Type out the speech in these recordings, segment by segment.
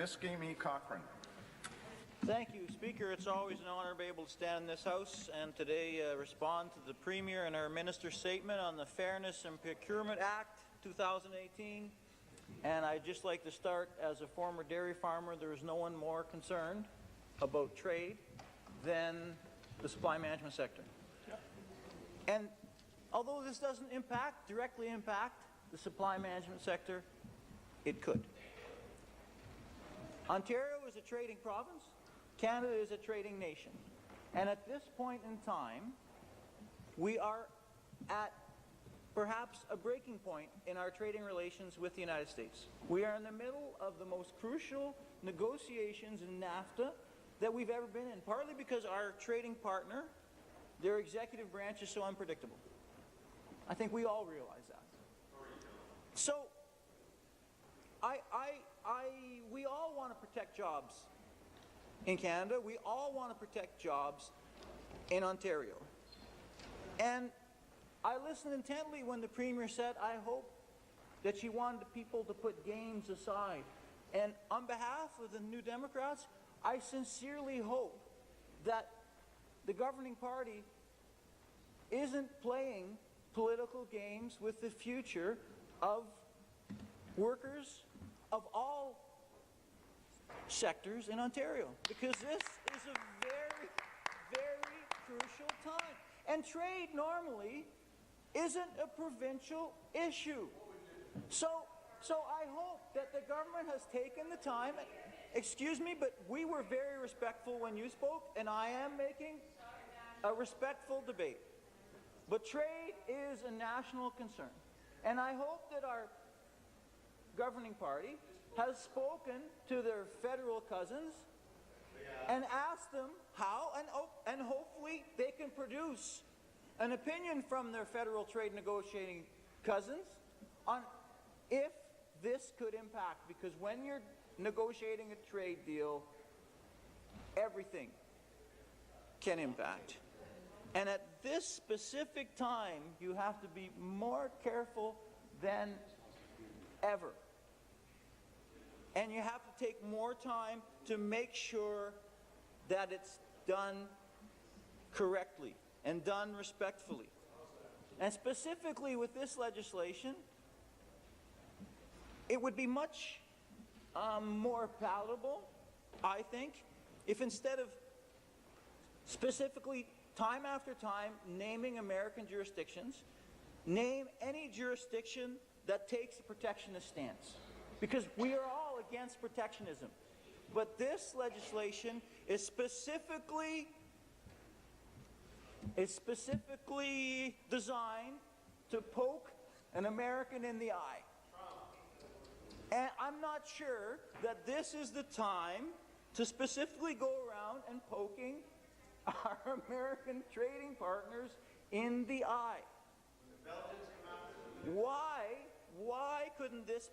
Niskayme Cochrane. Thank you, Speaker. It's always an honour to be able to stand in this House and today respond to the Premier and our Minister's statement on the Fairness and Procurement Act 2018. And I'd just like to start, as a former dairy farmer, there is no one more concerned about trade than the supply management sector. And although this doesn't directly impact the supply management sector, it could. Ontario is a trading province. Canada is a trading nation. And at this point in time, we are at perhaps a breaking point in our trading relations with the United States. We are in the middle of the most crucial negotiations in NAFTA that we've ever been in, partly because our trading partner, their executive branch, is so unpredictable. I think we all realize that. So, we all want to protect jobs in Canada. We all want to protect jobs in Ontario. And I listened intently when the Premier said, I hope that she wanted people to put games aside. And on behalf of the New Democrats, I sincerely hope that the governing party isn't playing political games with the future of workers of all sectors in Ontario, because this is a very, very crucial time. And trade normally isn't a provincial issue. So I hope that the government has taken the time. Excuse me, but we were very respectful when you spoke, and I am making a respectful debate. But trade is a national concern. And I hope that our governing party has spoken to their federal cousins and asked them how, and hopefully they can produce an opinion from their federal trade negotiating cousins on if this could impact, because when you're negotiating a trade deal, everything can impact. And at this specific time, you have to be more careful than ever. And you have to take more time to make sure that it's done correctly and done respectfully. And specifically with this legislation, it would be much more palatable, I think, if instead of specifically time after time naming American jurisdictions, name any jurisdiction that takes a protectionist stance. Because we are all against protectionism. But this legislation is specifically designed to poke an American in the eye. And I'm not sure that this is the time to specifically go around and poking our American trading partners in the eye. Why couldn't this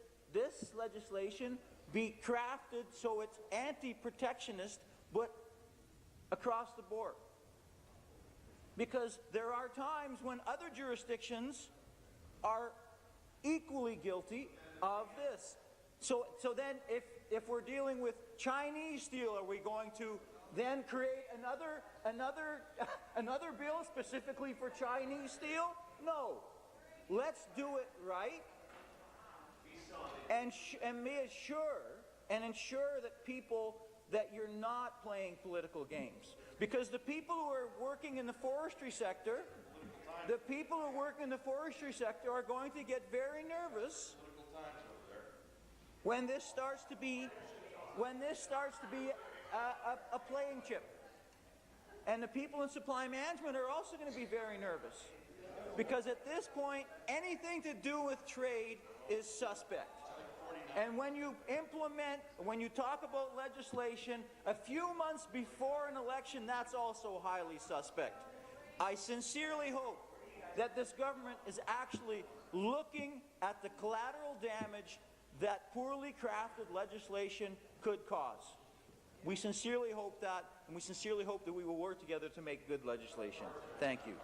legislation be crafted so it's anti-protectionist, but across the board? Because there are times when other jurisdictions are equally guilty of this. So then if we're dealing with Chinese steel, are we going to then create another bill specifically for Chinese steel? No. Let's do it right and ensure that you're not playing political games. Because the people who are working in the forestry sector, are going to get very nervous when this starts to be a playing chip. And the people in supply management are also going to be very nervous. Because at this point, anything to do with trade is suspect. And when you talk about legislation a few months before an election, that's also highly suspect. I sincerely hope that this government is actually looking at the collateral damage that poorly crafted legislation could cause. We sincerely hope that, and we sincerely hope that we will work together to make good legislation. Thank you.